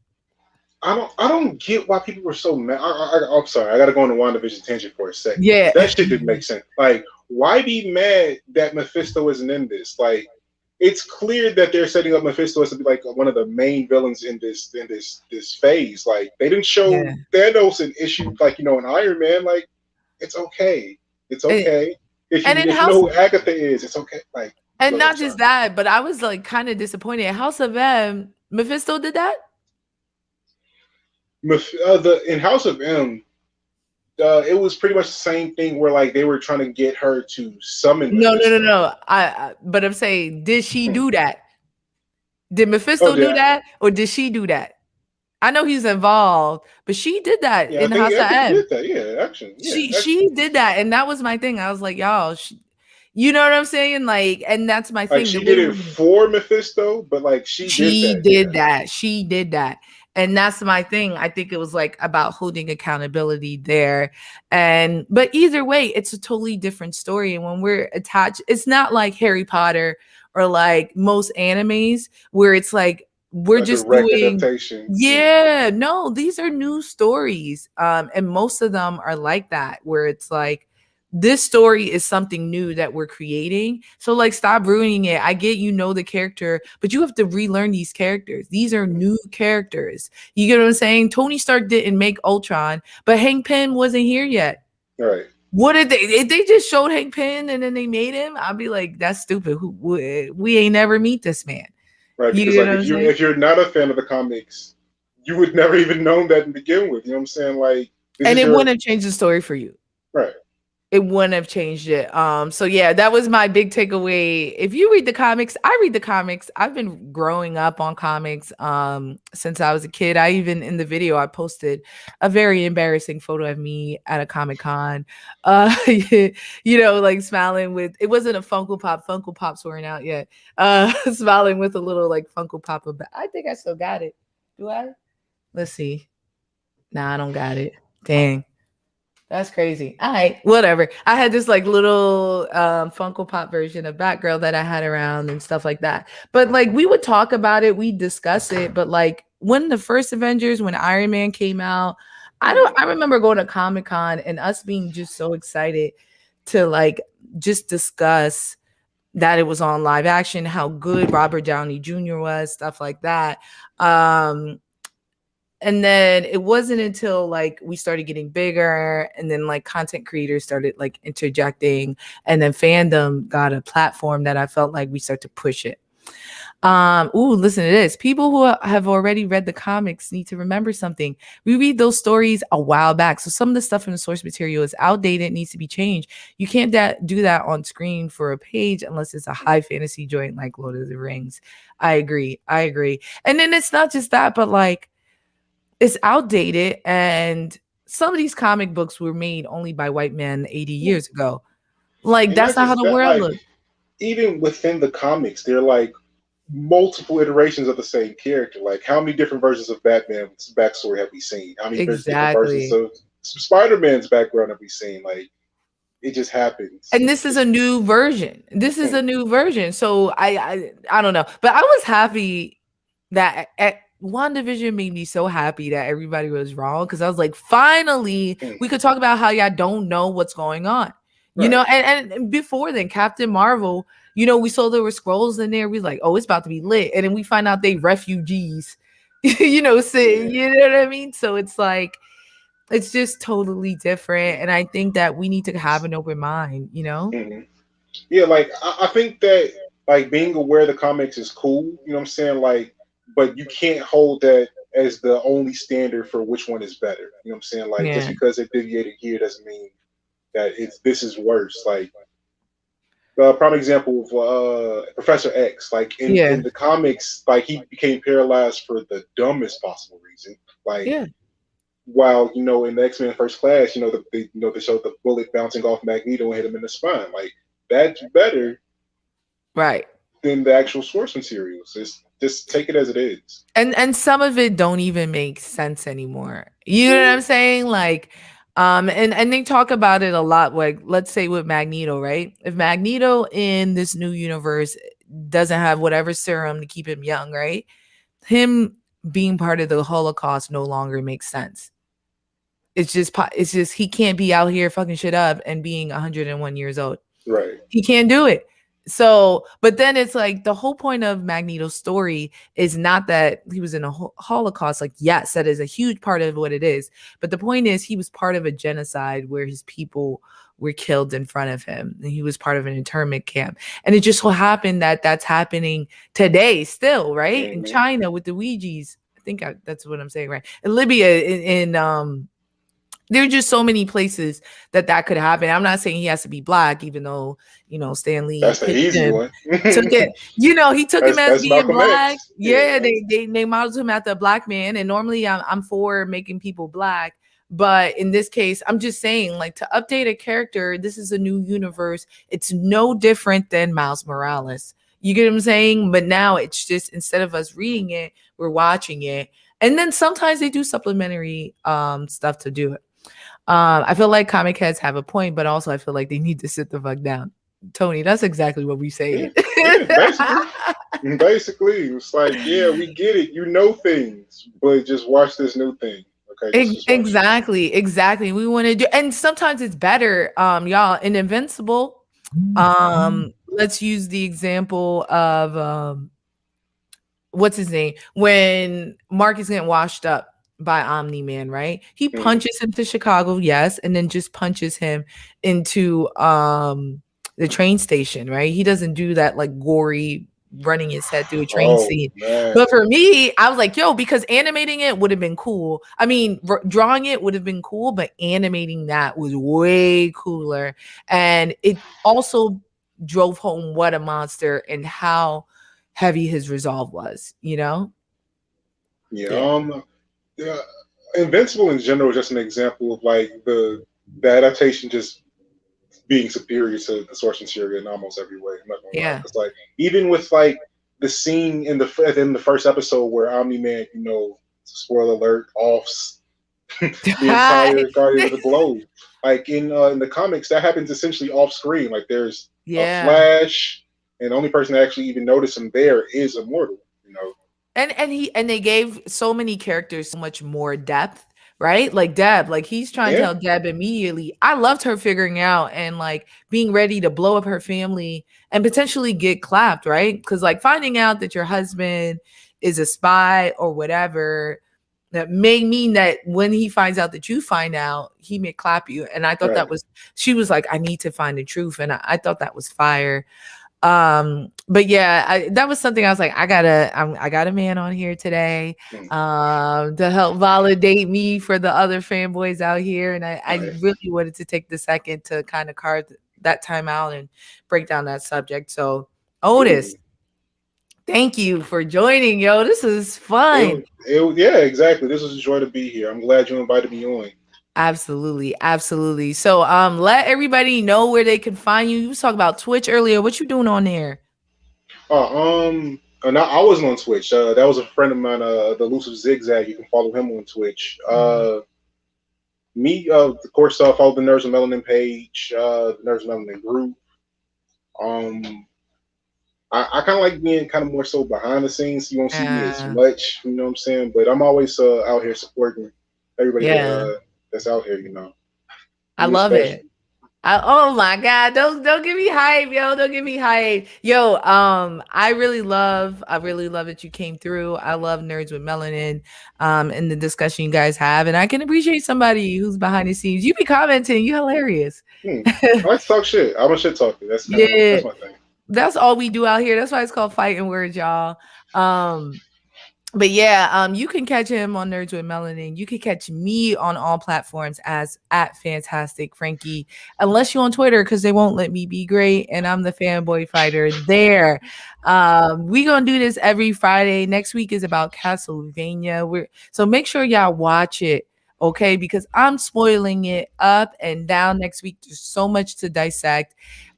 I don't get why people were so mad. I'm sorry, I gotta go on the WandaVision tangent for a second because Yeah, that shit didn't make sense. Like, why be mad that Mephisto isn't in this? Like, it's clear that they're setting up Mephisto as to be like one of the main villains in this phase. Like, they didn't show yeah. Thanos an issue like in Iron Man. Like, it's okay, it's And, okay. If and you in if you House, know who Agatha is, it's okay. Like, and go ahead, I'm not just sorry. that, but I was like kind of disappointed. House of M, Mephisto did that. In House of M, it was pretty much the same thing where like they were trying to get her to summon No, no, no, Mephisto. no. But I'm saying, did she Hmm. do that? Did Oh, Mephisto do yeah, that, or did she do that? I know he's involved, but she did that yeah. in House I of think he M. did that. Yeah, action. Yeah, She did that, and that was my thing. I was like, y'all, you know what I'm saying? Like, and that's my like thing. The she way did it we for Mephisto, but like she did She that. Yeah, did that. She did that. And that's my thing. I think it was like about holding accountability there. And but either way, it's a totally different story. And when we're attached, it's not like Harry Potter or like most animes where it's like we're a just direct doing, adaptation. Yeah, yeah, no, these are new stories. And most of them are like that, where it's like this story is something new that we're creating. So like stop ruining it. I get the character, but you have to relearn these characters. These are new characters. You get what I'm saying? Tony Stark didn't make Ultron, but Hank Pym wasn't here yet. right, What did they? If they just showed Hank Pym and then they made him, I'd be like, that's stupid. We ain't never meet this man. right. You Because get like what I'm if saying? you're not a fan of the comics, you would never even known that to begin with. You know what I'm saying? Like this And is it your wouldn't have changed the story for you. right. It wouldn't have changed it. So yeah, that was my big takeaway. If you read the comics, I read the comics. I've been growing up on comics since I was a kid. I even in the video I posted a very embarrassing photo of me at a Comic-Con. Like smiling with, it wasn't a Funko Pop. Funko Pops weren't out yet. Smiling with a little like Funko Pop of, I think I still got it. Do I? Let's see. Nah, I don't got it. Dang. That's crazy. All right, whatever. I had this like little Funko Pop version of Batgirl that I had around and stuff like that. But like we would talk about it, we discuss it. But like when the first Avengers, when Iron Man came out, I remember going to Comic Con and us being just so excited to like just discuss that it was on live action, how good Robert Downey Jr. was, stuff like that. And then it wasn't until like we started getting bigger and then like content creators started like interjecting, and then fandom got a platform that I felt like we start to push it. Listen to this. People who have already read the comics need to remember something. We read those stories a while back, so some of the stuff in the source material is outdated, needs to be changed. You can't do that on screen for a page unless it's a high fantasy joint like Lord of the Rings. I agree. And then it's not just that, but like it's outdated, and some of these comic books were made only by white men 80 Yeah. years ago. Like And that's not not how just the that, world like looks. even within the comics, they're like multiple iterations of the same character. Like, how many different versions of Batman's backstory have we seen? How many different versions Exactly. of Spider-Man's background have we seen? Like, it just happens. And this is a new version. So I don't know, but I was happy that at WandaVision made me so happy that everybody was wrong, because I was like, finally, we could talk about how y'all don't know what's going on. Right. And before then, Captain Marvel, We saw there were scrolls in there. We was like, oh, it's about to be lit. And then we find out they refugees, Yeah. you know what I mean? So it's like, it's just totally different. And I think that we need to have an open mind. hmm Yeah, like I think that like being aware of the comics is cool, you know what I'm saying? Like, but you can't hold that as the only standard for which one is better. You know what I'm saying? Like just Yeah. because it deviated here doesn't mean that it's this is worse. Like prime example of Professor X. Like Yeah. in the comics, like he became paralyzed for the dumbest possible reason. Like Yeah. while in the X-Men First Class, they showed the bullet bouncing off Magneto and hit him in the spine. Like that's better Right. than the actual source materials. It's just take it as it is. And some of it don't even make sense anymore. You know what Mhm. I'm saying? Like, and they talk about it a lot. Like, let's say with Magneto, right? If Magneto in this new universe doesn't have whatever serum to keep him young, right? Him being part of the Holocaust no longer makes sense. It's just he can't be out here fucking shit up and being 101 years old. Right. He can't do it. So, but then it's like the whole point of Magneto's story is not that he was in a Holocaust. Like, yes, that is a huge part of what it is. But the point is, he was part of a genocide where his people were killed in front of him. And he was part of an internment camp. And it just so happened that that's happening today still, right? In hmm China with the Ouija's. I think that's what I'm saying, right? In Libya, in there's just so many places that could happen. I'm not saying he has to be black, even though Stan Lee That's the pitched easy him, one. took it. He took him as That's being Malcolm black. X. Yeah. Yeah, they modeled him after a black man, and normally I'm for making people black. But in this case, I'm just saying, like, to update a character, this is a new universe. It's no different than Miles Morales. You get what I'm saying? But now it's just instead of us reading it, we're watching it. And then sometimes they do supplementary stuff to do it. I feel like comic heads have a point, but also I feel like they need to sit the fuck down. Tony, that's exactly what we Yeah. say. Yeah. Basically. Basically, it's like, yeah, we get it. You know things, but just watch this new thing. Okay, just watch it. Exactly. We want to do, and sometimes it's better, y'all. In Invincible, let's use the example of what's his name when Mark is getting washed up by Omni Man, right? He hmm punches him to Chicago, yes, and then just punches him into the train station, right? He doesn't do that like gory running his head through a train Oh scene. man. But for me, I was like, yo, because animating it would have been cool. I mean, drawing it would have been cool, but animating that was way cooler. And it also drove home what a monster and how heavy his resolve was. Yeah. Yeah. Yeah. Invincible in general is just an example of like the adaptation just being superior to the source material in almost every way. I'm not gonna lie, Yeah. because like even with like the scene in the first episode where Omni Man, spoiler alert, offs the entire Guardian of the Globe. Like in the comics, that happens essentially off screen. Like there's a Yeah. flash, and the only person that actually even notice him there is Immortal. You know. And they gave so many characters so much more depth, right? Like Deb, like he's trying to Yeah. tell Deb immediately. I loved her figuring out and like being ready to blow up her family and potentially get clapped, right? Because like finding out that your husband is a spy or whatever, that may mean that when he finds out that you find out, he may clap you. And I thought Right. she was like, I need to find the truth. And I thought that was fire. But yeah, that was something I was like, I got a man on here today Mm. to help validate me for the other fanboys out here. And I Right. really wanted to take the second to kind of carve that time out and break down that subject. So Otis, Mm. thank you for joining, yo. This is fun. Yeah, exactly. This was a joy to be here. I'm glad you invited me on. Absolutely, absolutely. So let everybody know where they can find you. You was talking about Twitch earlier. What you doing on there? And I wasn't on Twitch. That was a friend of mine, the Elusive Zigzag. You can follow him on Twitch. Me, of course, follow the Nerds and Melanin page, the Nerds and Melanin group. Um, I kind of like being kind of more so behind the scenes. You won't see me as Yeah. much, you know what I'm saying? But I'm always out here supporting everybody Yeah. that's out here, I me love it. especially. Oh my God. Don't give me hype, yo. Don't give me hype. Yo, I really love that you came through. I love Nerds with Melanin, and the discussion you guys have. And I can appreciate somebody who's behind the scenes. You be commenting, you hilarious. Hmm. I like to talk shit. I'm a shit talker. Yeah. That's my thing. That's all we do out here. That's why it's called fighting words, y'all. Um, but yeah, you can catch him on Nerds with Melanin. You can catch me on all platforms as at Fantastic Frankie, unless you're on Twitter because they won't let me be great, and I'm the fanboy fighter there. We gonna do this every Friday. Next week is about Castlevania. So make sure y'all watch it, okay? Because I'm spoiling it up and down next week. There's so much to dissect.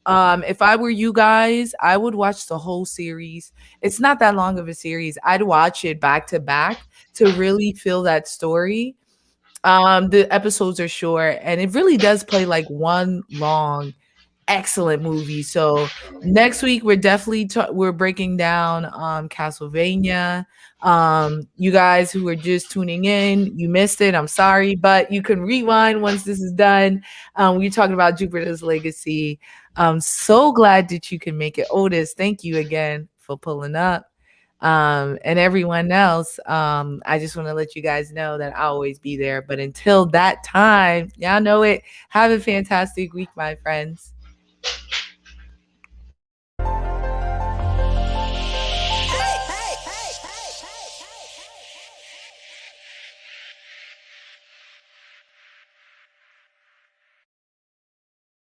If I were you guys, I would watch the whole series. It's not that long of a series. I'd watch it back to back to really feel that story. The episodes are short and it really does play like one long excellent movie. So next week we're definitely we're breaking down Castlevania. You guys who are just tuning in, you missed it. I'm sorry, but you can rewind once this is done. We're talking about Jupiter's Legacy. I'm so glad that you can make it. Otis, thank you again for pulling up. And everyone else, I just want to let you guys know that I'll always be there. But until that time, y'all know it. Have a fantastic week, my friends.